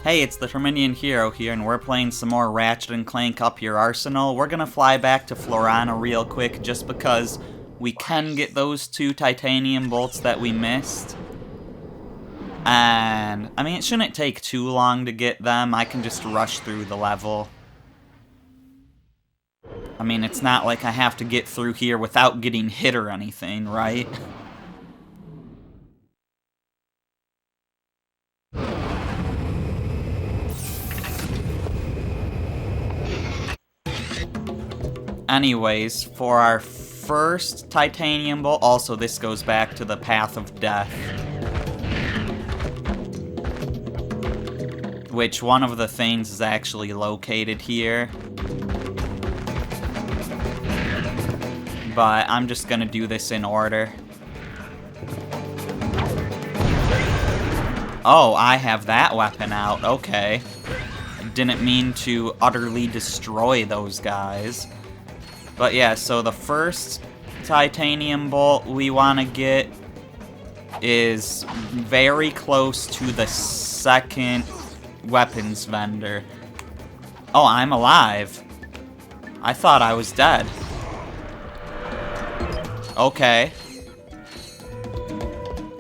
Hey, it's the Terminian Hero here, and we're playing some more Ratchet and Clank Up Your Arsenal. We're gonna fly back to Florana real quick, just because we can get those 2 titanium bolts that we missed. And, I mean, it shouldn't take too long to get them. I can just rush through the level. I mean, it's not like I have to get through here without getting hit or anything, right? Anyways, for our first titanium bolt, also this goes back to the Path of Death. Which one of the things is actually located here. But I'm just gonna do this in order. Oh, I have that weapon out, okay. Didn't mean to utterly destroy those guys. But yeah, so the first titanium bolt we want to get is very close to the second weapons vendor. Oh, I'm alive. I thought I was dead. Okay.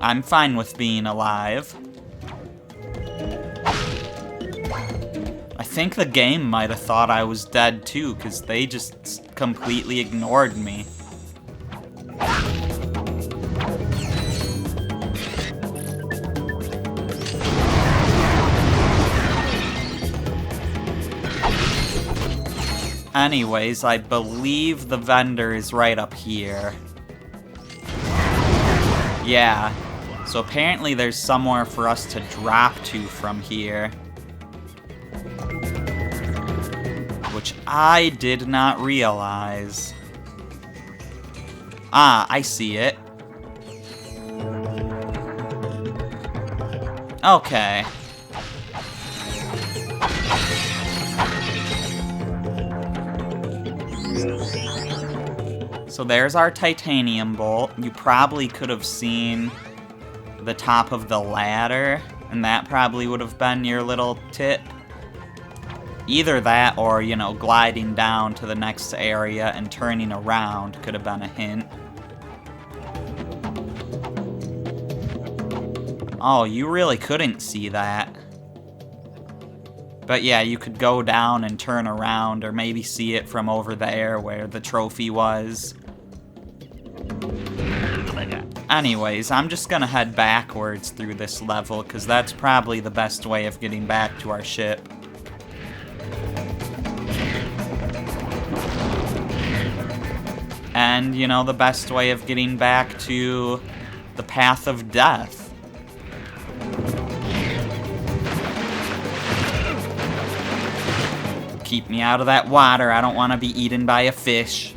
I'm fine with being alive. I think the game might have thought I was dead too, because they just completely ignored me. Anyways, I believe the vendor is right up here. Yeah. So apparently there's somewhere for us to drop to from here. Which I did not realize. Ah, I see it. Okay. So there's our titanium bolt. You probably could have seen the top of the ladder, and that probably would have been your little tip. Either that or, you know, gliding down to the next area and turning around could have been a hint. Oh, you really couldn't see that. But yeah, you could go down and turn around, or maybe see it from over there where the trophy was. Anyways, I'm just gonna head backwards through this level, because that's probably the best way of getting back to our ship. And, you know, the best way of getting back to the Path of Death. Keep me out of that water. I don't want to be eaten by a fish.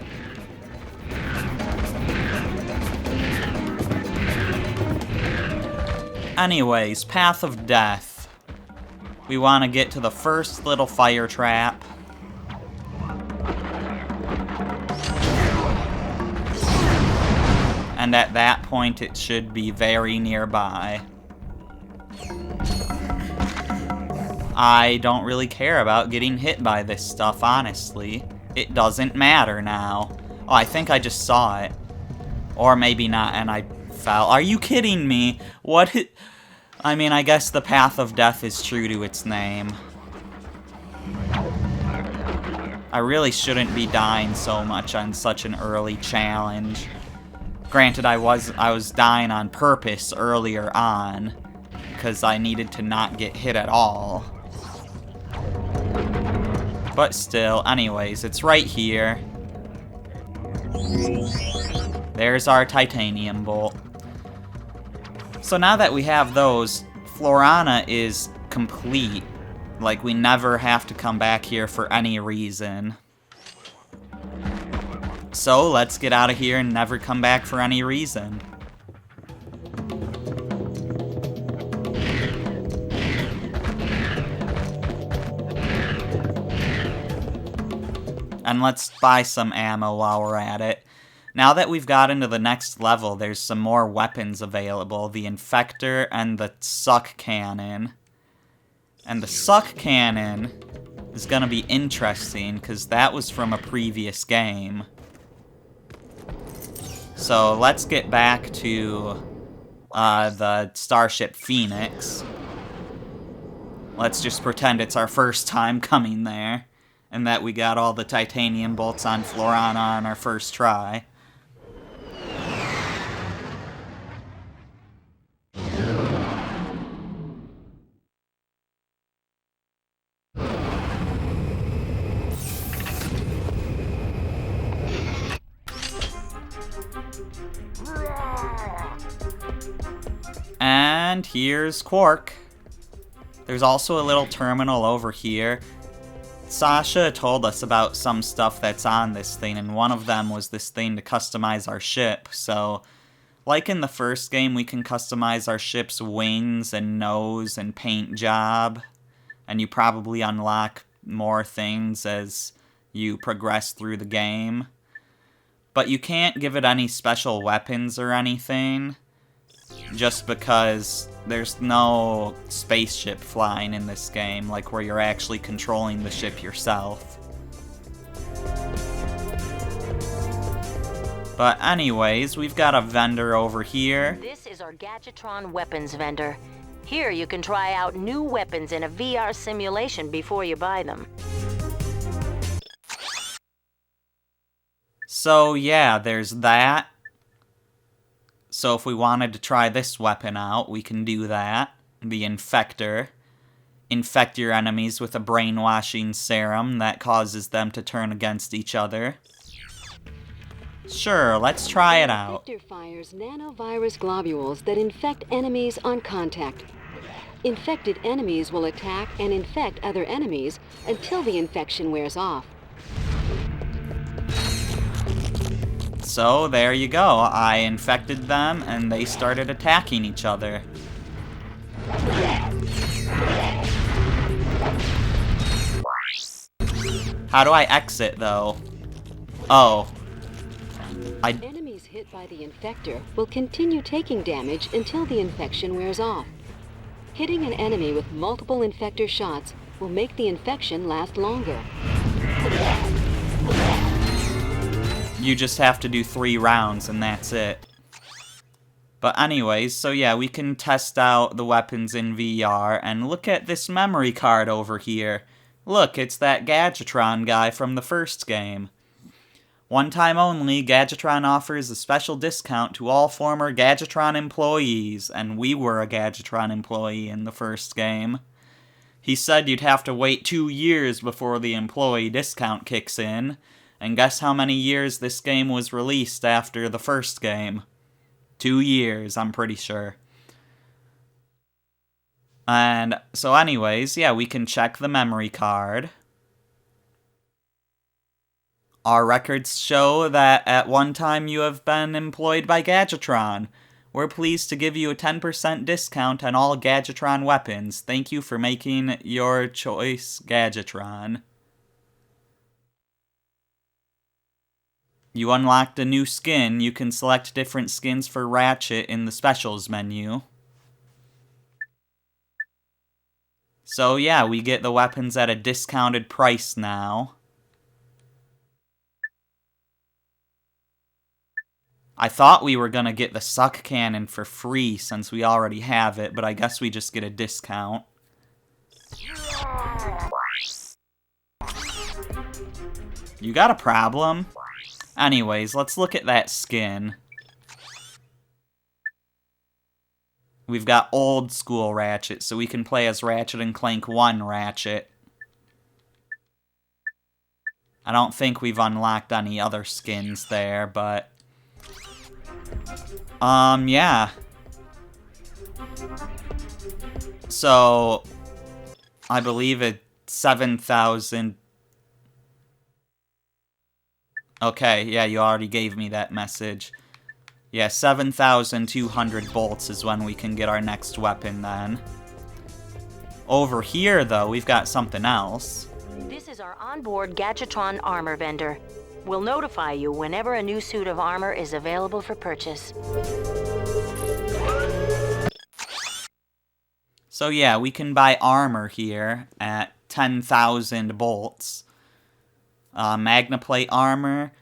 Anyways, Path of Death. We want to get to the first little fire trap. And at that point, it should be very nearby. I don't really care about getting hit by this stuff, honestly. It doesn't matter now. Oh, I think I just saw it. Or maybe not, and I fell. Are you kidding me? What? I mean, I guess the Path of Death is true to its name. I really shouldn't be dying so much on such an early challenge. Granted, I was dying on purpose earlier on, because I needed to not get hit at all. But still, anyways, it's right here. There's our titanium bolt. So now that we have those, Florana is complete. Like, we never have to come back here for any reason. So, let's get out of here and never come back for any reason. And let's buy some ammo while we're at it. Now that we've got into the next level, there's some more weapons available. The Infector and the Suck Cannon. And the suck cannon is gonna be interesting, because that was from a previous game. So let's get back to the Starship Phoenix. Let's just pretend it's our first time coming there, and that we got all the titanium bolts on Florana on our first try. And here's Quark. There's also a little terminal over here. Sasha told us about some stuff that's on this thing, and one of them was this thing to customize our ship. So, like in the first game, we can customize our ship's wings and nose and paint job. And you probably unlock more things as you progress through the game. But you can't give it any special weapons or anything, just because there's no spaceship flying in this game, like where you're actually controlling the ship yourself. But anyways, we've got a vendor over here. This is our Gadgetron weapons vendor. Here you can try out new weapons in a VR simulation before you buy them. So yeah, there's that. So if we wanted to try this weapon out, we can do that. The Infector. Infect your enemies with a brainwashing serum that causes them to turn against each other. Sure, let's try it out. The Infector fires nanovirus globules that infect enemies on contact. Infected enemies will attack and infect other enemies until the infection wears off. So there you go. I infected them and they started attacking each other. How do I exit though? Oh. Enemies hit by the Infector will continue taking damage until the infection wears off. Hitting an enemy with multiple Infector shots will make the infection last longer. You just have to do 3 rounds and that's it. But anyways, so yeah, we can test out the weapons in VR, and look at this memory card over here. Look, it's that Gadgetron guy from the first game. One time only, Gadgetron offers a special discount to all former Gadgetron employees, and we were a Gadgetron employee in the first game. He said you'd have to wait 2 years before the employee discount kicks in, and guess how many years this game was released after the first game? 2 years, I'm pretty sure. And so anyways, yeah, we can check the memory card. Our records show that at one time you have been employed by Gadgetron. We're pleased to give you a 10% discount on all Gadgetron weapons. Thank you for making your choice, Gadgetron. You unlocked a new skin. You can select different skins for Ratchet in the specials menu. So yeah, we get the weapons at a discounted price now. I thought we were gonna get the suck cannon for free since we already have it, but I guess we just get a discount. You got a problem? Anyways, let's look at that skin. We've got old school Ratchet, so we can play as Ratchet and Clank 1 Ratchet. I don't think we've unlocked any other skins there, but... yeah. So, I believe it's 7,000... Okay, yeah, you already gave me that message. Yeah, 7,200 bolts is when we can get our next weapon then. Over here, though, we've got something else. This is our onboard Gadgetron armor vendor. We'll notify you whenever a new suit of armor is available for purchase. So yeah, we can buy armor here at 10,000 bolts. Magnaplate armor,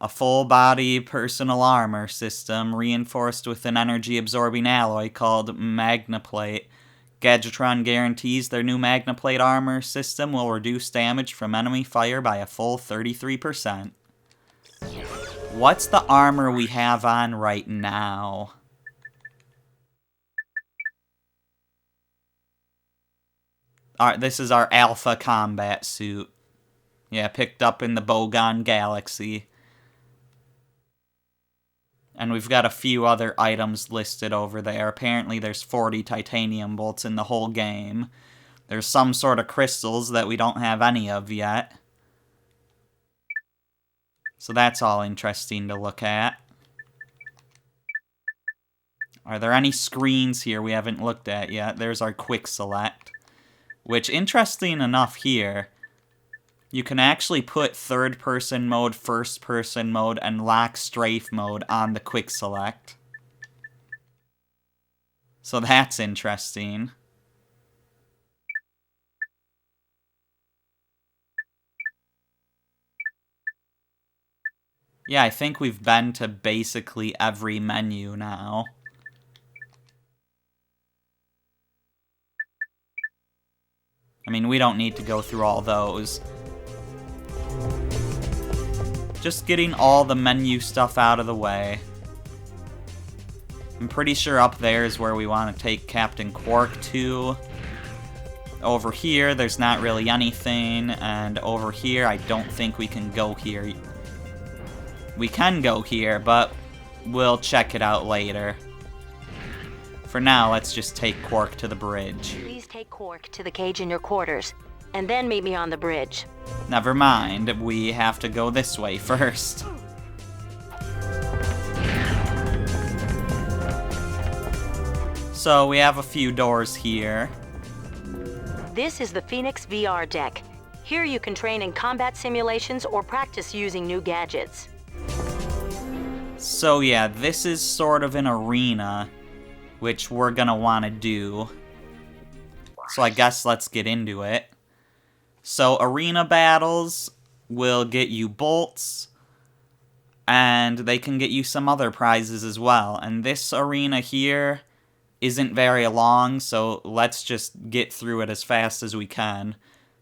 a full-body personal armor system reinforced with an energy-absorbing alloy called Magnaplate. Gadgetron guarantees their new Magnaplate armor system will reduce damage from enemy fire by a full 33%. What's the armor we have on right now? Alright, this is our Alpha combat suit. Yeah, picked up in the Bogon Galaxy. And we've got a few other items listed over there. Apparently there's 40 titanium bolts in the whole game. There's some sort of crystals that we don't have any of yet. So that's all interesting to look at. Are there any screens here we haven't looked at yet? There's our quick select. Which, interesting enough here, you can actually put third-person mode, first-person mode, and lock strafe mode on the quick select. So that's interesting. Yeah, I think we've been to basically every menu now. I mean, we don't need to go through all those. Just getting all the menu stuff out of the way. I'm pretty sure up there is where we want to take Captain Quark to. Over here, there's not really anything, and over here, I don't think we can go here. We can go here, but we'll check it out later. For now, let's just take Quark to the bridge. Please take Quark to the cage in your quarters, and then meet me on the bridge. Never mind, we have to go this way first. So we have a few doors here. This is the Phoenix VR deck. Here you can train in combat simulations or practice using new gadgets. So yeah, this is sort of an arena, which we're gonna want to do. So I guess let's get into it. So arena battles will get you bolts, and they can get you some other prizes as well. And this arena here isn't very long, so let's just get through it as fast as we can.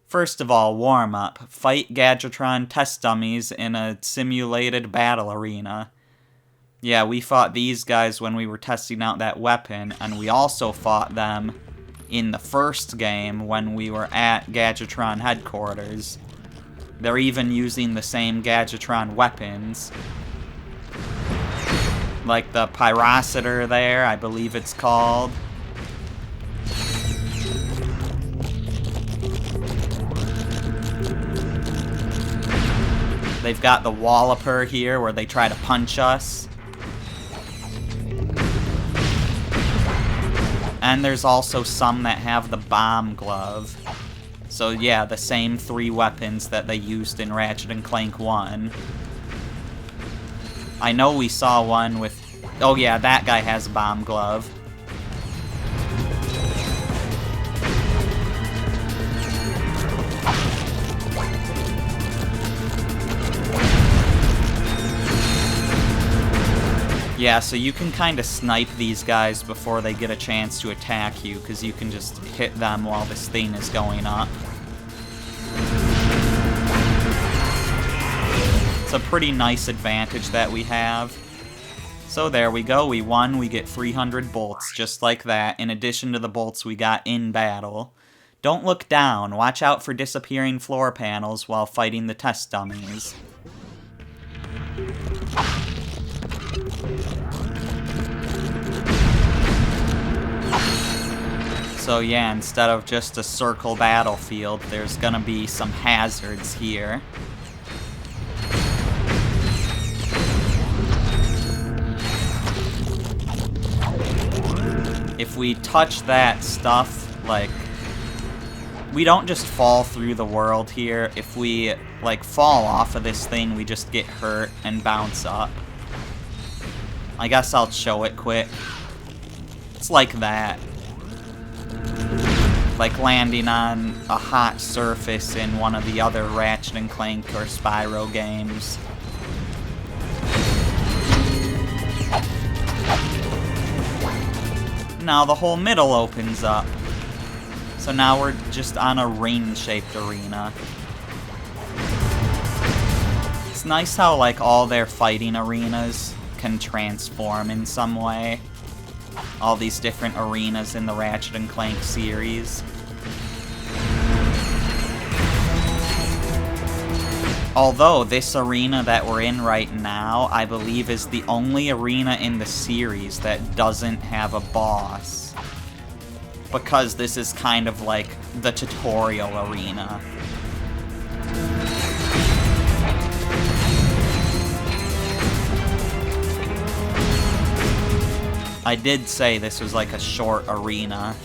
First of all, warm-up. Fight Gadgetron test dummies in a simulated battle arena. Yeah, we fought these guys when we were testing out that weapon, and we also fought them in the first game when we were at Gadgetron headquarters. They're even using the same Gadgetron weapons. Like the Pyrocitor there, I believe it's called. They've got the Walloper here where they try to punch us. And there's also some that have the bomb glove. So yeah, the same 3 weapons that they used in Ratchet and Clank 1. I know we saw one with... Oh yeah, that guy has a bomb glove. Yeah, so you can kind of snipe these guys before they get a chance to attack you, because you can just hit them while this thing is going up. It's a pretty nice advantage that we have. So there we go, we won, we get 300 bolts, just like that, in addition to the bolts we got in battle. Don't look down, watch out for disappearing floor panels while fighting the test dummies. So yeah, instead of just a circle battlefield, there's gonna be some hazards here. If we touch that stuff, like, we don't just fall through the world here. If we, like, fall off of this thing, we just get hurt and bounce up. I guess I'll show it quick. It's like that. like landing on a hot surface in one of the other Ratchet and Clank or Spyro games. Now the whole middle opens up. So now we're just on a ring-shaped arena. It's nice how, like, all their fighting arenas can transform in some way. All these different arenas in the Ratchet and Clank series. Although this arena that we're in right now, I believe is the only arena in the series that doesn't have a boss. Because this is kind of like the tutorial arena. I did say this was like a short arena.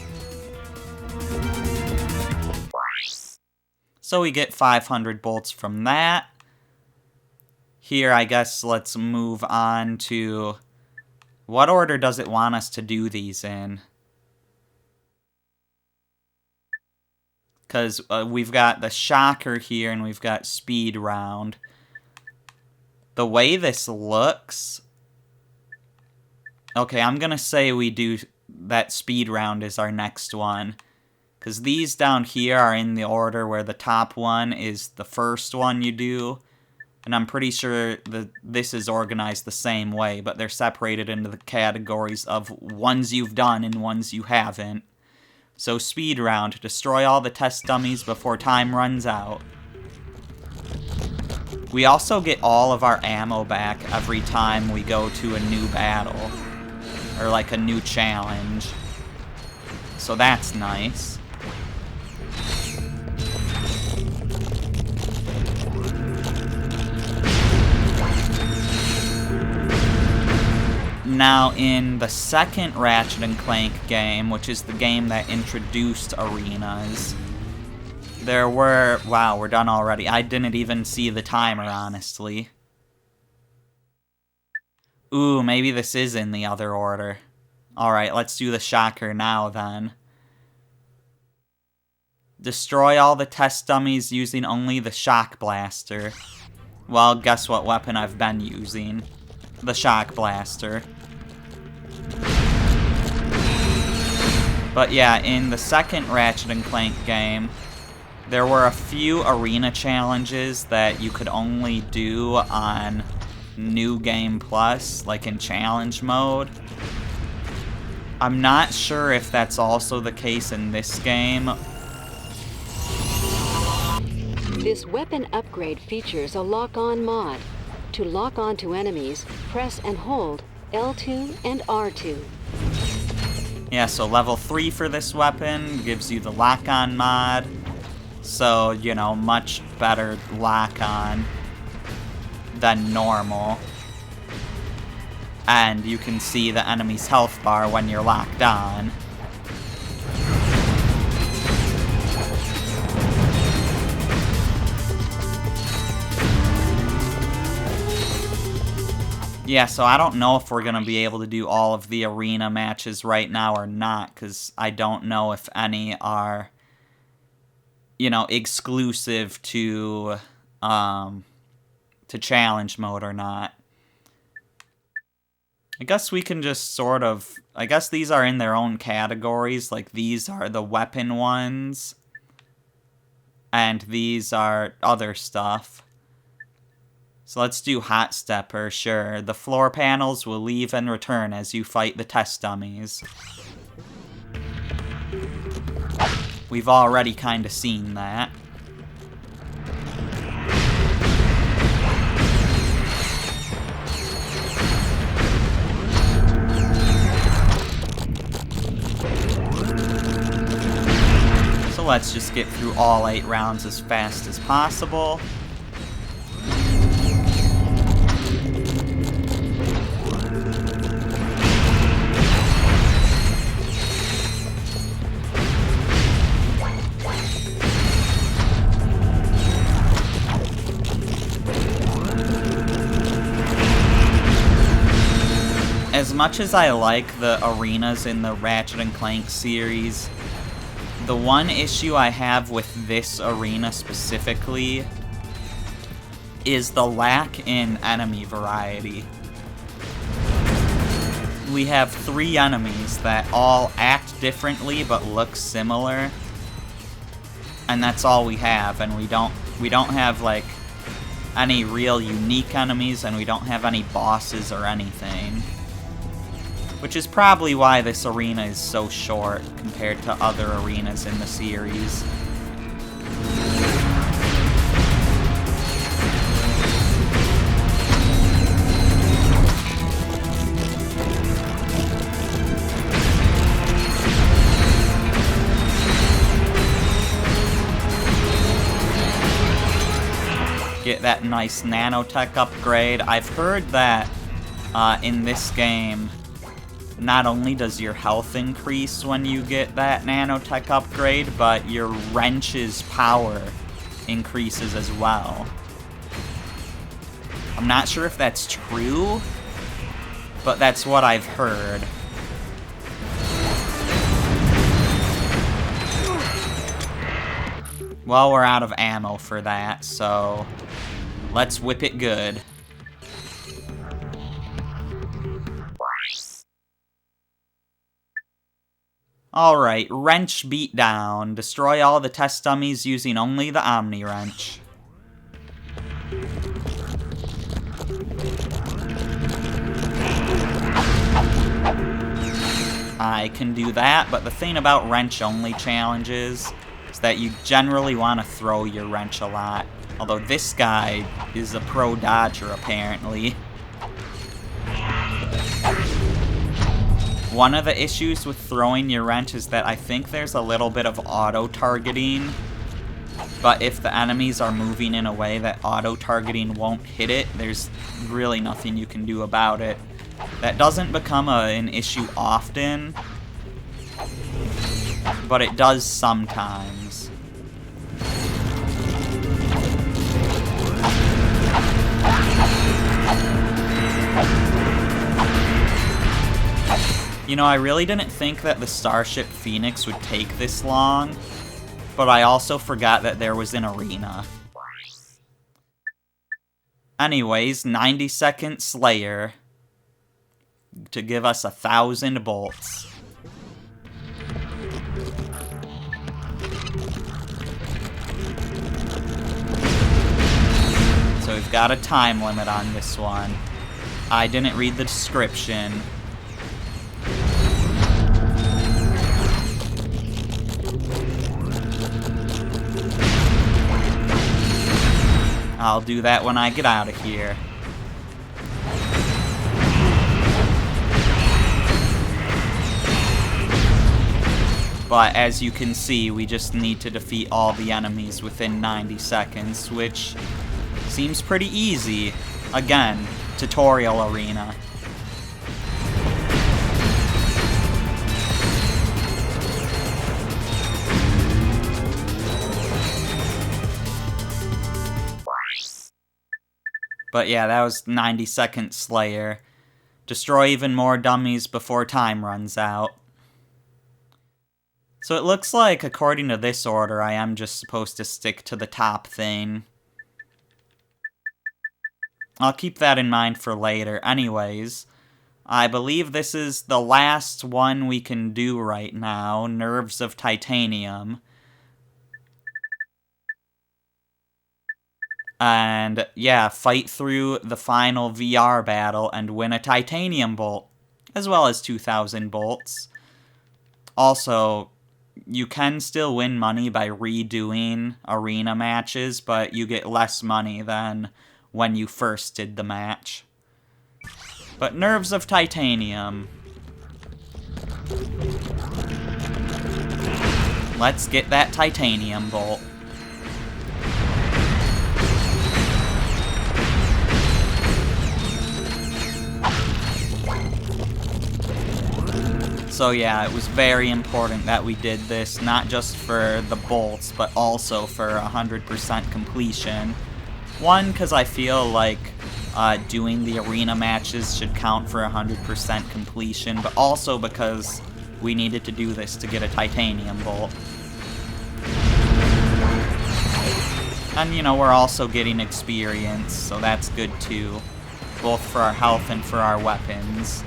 So we get 500 bolts from that. Here, I guess, let's move on to... What order does it want us to do these in? Because we've got the shocker here and we've got speed round. The way this looks... Okay, I'm gonna say we do that speed round is our next one. Because these down here are in the order where the top one is the first one you do. And I'm pretty sure that this is organized the same way, but they're separated into the categories of ones you've done and ones you haven't. So speed round, destroy all the test dummies before time runs out. We also get all of our ammo back every time we go to a new battle. Or like a new challenge. So that's nice. Now, in the second Ratchet and Clank game, which is the game that introduced arenas, there were... Wow, we're done already. I didn't even see the timer, honestly. Ooh, maybe this is in the other order. Alright, let's do the shocker now, then. Destroy all the test dummies using only the shock blaster. Well, guess what weapon I've been using? The shock blaster. But yeah, in the second Ratchet and Clank game, there were a few arena challenges that you could only do on New Game Plus, like in challenge mode. I'm not sure if that's also the case in this game. This weapon upgrade features a lock-on mod. To lock on to enemies, press and hold L2 and R2. Yeah, so level 3 for this weapon gives you the lock-on mod. So, you know, much better lock-on than normal. And you can see the enemy's health bar when you're locked on. Yeah, so I don't know if we're going to be able to do all of the arena matches right now or not, because I don't know if any are, you know, exclusive to challenge mode or not. I guess we can just sort of... I guess these are in their own categories. Like, these are the weapon ones. And these are other stuff. So let's do Hot Stepper, sure. The floor panels will leave and return as you fight the test dummies. We've already kind of seen that. So let's just get through all 8 rounds as fast as possible. As much as I like the arenas in the Ratchet and Clank series, The one issue I have with this arena specifically is the lack in enemy variety. We have 3 enemies that all act differently but look similar, and that's all we have. And we don't have like any real unique enemies, and we don't have any bosses or anything, which is probably why this arena is so short compared to other arenas in the series. Get that nice nanotech upgrade. I've heard that in this game, not only does your health increase when you get that nanotech upgrade, but your wrench's power increases as well. I'm not sure if that's true, but that's what I've heard. Well, we're out of ammo for that, so let's whip it good. Alright, wrench beatdown. Destroy all the test dummies using only the Omni Wrench. I can do that, but the thing about wrench-only challenges is that you generally want to throw your wrench a lot. Although this guy is a pro dodger, apparently. One of the issues with throwing your wrench is that I think there's a little bit of auto-targeting. But if the enemies are moving in a way that auto-targeting won't hit it, there's really nothing you can do about it. That doesn't become an issue often, but it does sometimes. You know, I really didn't think that the Starship Phoenix would take this long, but I also forgot that there was an arena. Anyways, 90-second Slayer to give us 1,000 bolts. So we've got a time limit on this one. I didn't read the description. I'll do that when I get out of here. But as you can see, we just need to defeat all the enemies within 90 seconds, which seems pretty easy. Again, tutorial arena. But yeah, that was 90-second Slayer. Destroy even more dummies before time runs out. So it looks like, according to this order, I am just supposed to stick to the top thing. I'll keep that in mind for later. Anyways, I believe this is the last one we can do right now, Nerves of Titanium. And yeah, fight through the final VR battle and win a titanium bolt, as well as 2,000 bolts. Also, you can still win money by redoing arena matches, but you get less money than when you first did the match. But Nerves of Titanium. Let's get that titanium bolt. So yeah, it was very important that we did this, not just for the bolts, but also for 100% completion. One, because I feel like doing the arena matches should count for 100% completion, but also because we needed to do this to get a titanium bolt. And, you know, we're also getting experience, so that's good too. Both for our health and for our weapons.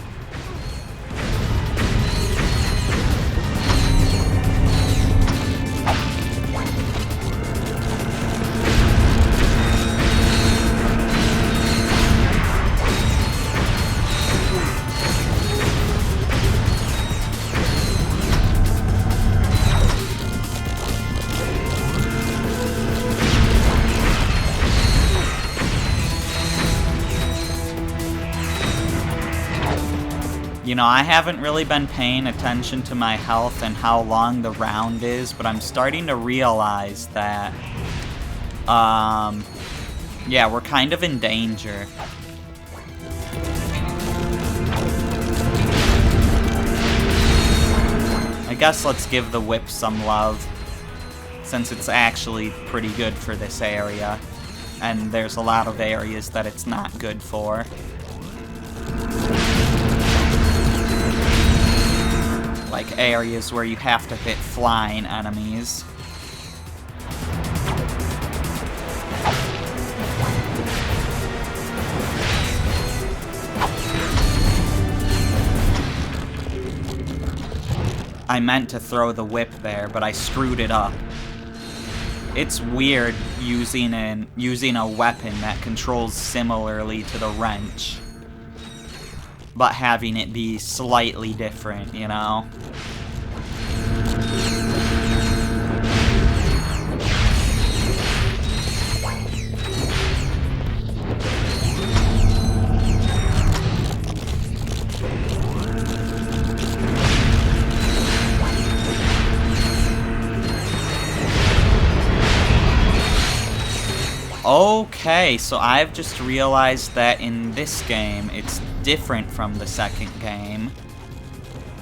You know, I haven't really been paying attention to my health and how long the round is, but I'm starting to realize that, yeah, we're kind of in danger. I guess let's give the whip some love, since it's actually pretty good for this area, and there's a lot of areas that it's not good for. Like areas where you have to hit flying enemies. I meant to throw the whip there, but I screwed it up. It's weird using a weapon that controls similarly to the wrench, but having it be slightly different, you know? Okay, so I've just realized that in this game, it's different from the second game.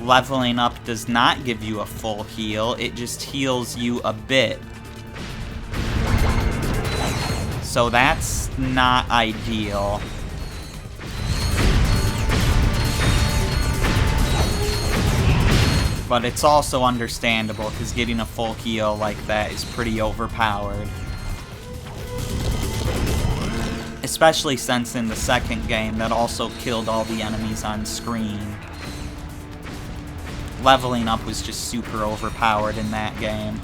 Leveling up does not give you a full heal, it just heals you a bit. So that's not ideal. But it's also understandable, because getting a full heal like that is pretty overpowered. Especially since in the second game, that also killed all the enemies on screen. Leveling up was just super overpowered in that game.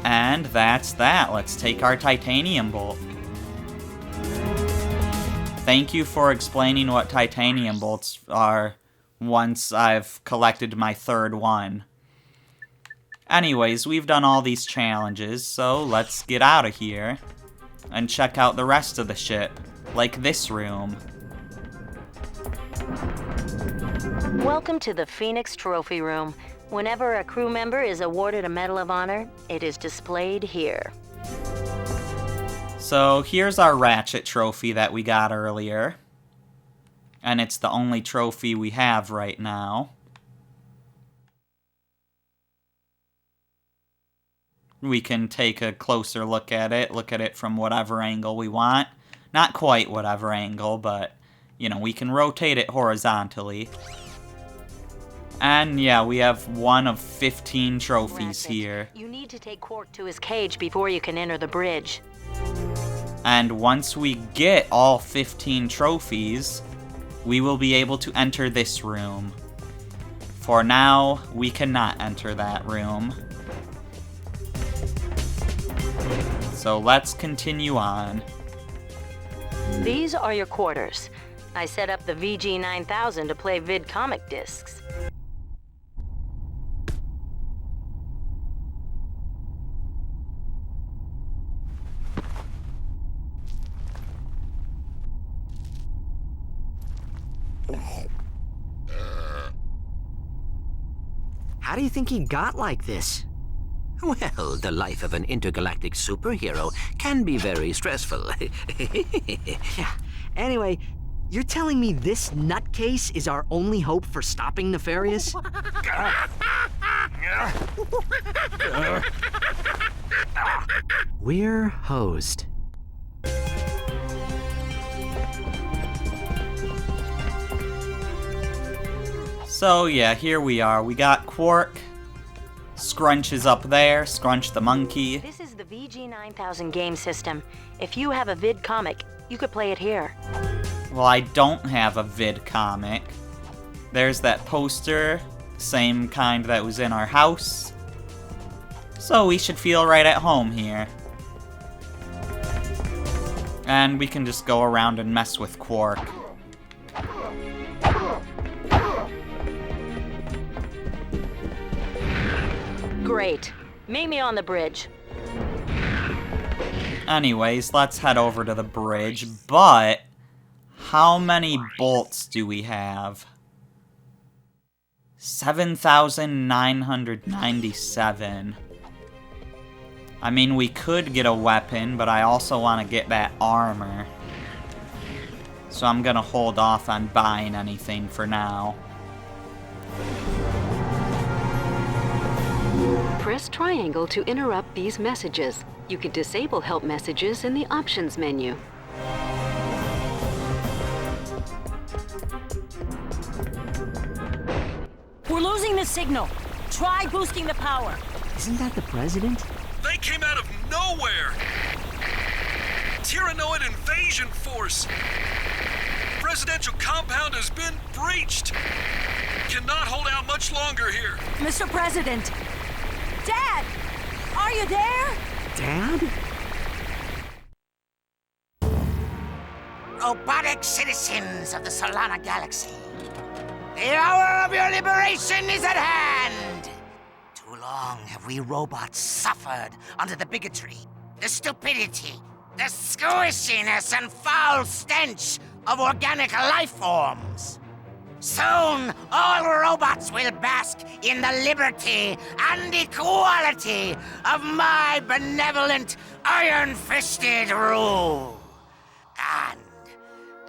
And that's that. Let's take our titanium bolt. Thank you for explaining what titanium bolts are once I've collected my third one. Anyways, we've done all these challenges, so let's get out of here and check out the rest of the ship, like this room. Welcome to the Phoenix Trophy Room. Whenever a crew member is awarded a Medal of Honor, it is displayed here. So here's our Ratchet trophy that we got earlier. And it's the only trophy we have right now. We can take a closer look at it from whatever angle we want. Not quite whatever angle, but, you know, we can rotate it horizontally. And yeah, we have one of 15 trophies Ratchet, here. You need to take Quark to his cage before you can enter the bridge. And once we get all 15 trophies, we will be able to enter this room. For now, we cannot enter that room. So let's continue on. These are your quarters. I set up the VG9000 to play vid comic discs. How do you think he got like this? Well, the life of an intergalactic superhero can be very stressful. Yeah. Anyway, you're telling me this nutcase is our only hope for stopping Nefarious? We're hosed. So yeah, here we are. We got Quark. Scrunch is up there. Scrunch the monkey. This is the VG9000 game system. If you have a vid comic, you could play it here. Well, I don't have a vid comic. There's that poster, same kind that was in our house. So we should feel right at home here. And we can just go around and mess with Quark. Great. Meet me on the bridge. Anyways, let's head over to the bridge, but how many bolts do we have? 7,997. I mean, we could get a weapon, but I also want to get that armor. So I'm gonna hold off on buying anything for now. Press triangle to interrupt these messages. You can disable help messages in the options menu. We're losing the signal. Try boosting the power. Isn't that the president? They came out of nowhere! Tyrannoid invasion force! Presidential compound has been breached! Cannot hold out much longer here. Mr. President! Dad! Are you there? Dad? Robotic citizens of the Florana galaxy, the hour of your liberation is at hand! Too long have we robots suffered under the bigotry, the stupidity, the squishiness and foul stench of organic life forms. Soon, all robots will bask in the liberty and equality of my benevolent, iron-fisted rule. And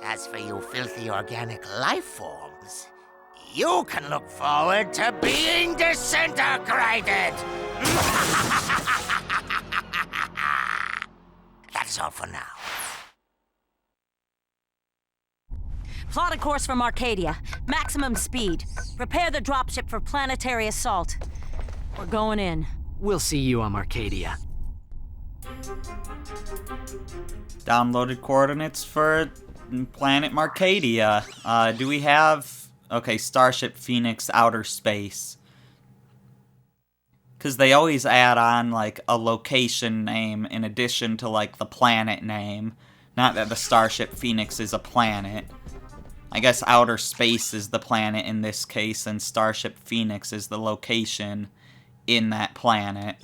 as for you filthy organic life forms, you can look forward to being disintegrated. That's all for now. Plot a course from Arcadia. Maximum speed. Prepare the dropship for planetary assault. We're going in. We'll see you on Arcadia. Downloaded coordinates for planet Marcadia. Do we have... Okay, Starship Phoenix outer space. Because they always add on, like, a location name in addition to, like, the planet name. Not that the Starship Phoenix is a planet. I guess outer space is the planet in this case, and Starship Phoenix is the location in that planet.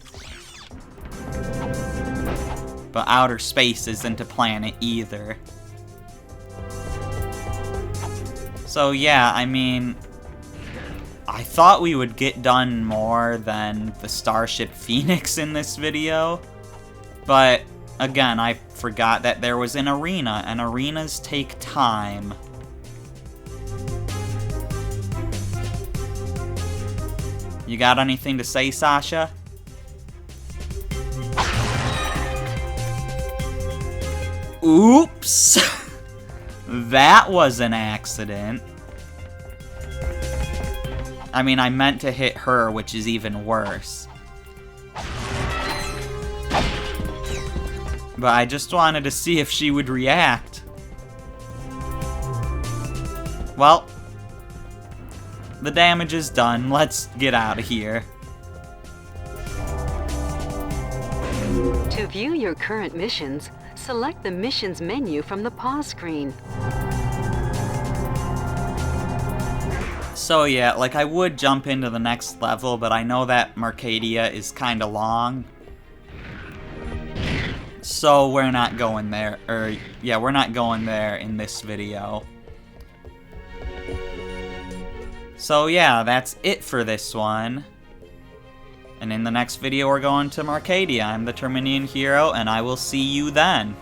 But outer space isn't a planet either. So yeah, I mean, I thought we would get done more than the Starship Phoenix in this video. But again, I forgot that there was an arena, and arenas take time. You got anything to say, Sasha? Oops! That was an accident. I mean, I meant to hit her, which is even worse. But I just wanted to see if she would react. Well, the damage is done. Let's get out of here. To view your current missions, select the missions menu from the pause screen. So yeah, like I would jump into the next level, but I know that Marcadia is kinda long. So we're not going there, yeah, we're not going there in this video. So yeah, that's it for this one. And in the next video we're going to Marcadia. I'm the Terminian Hero, and I will see you then.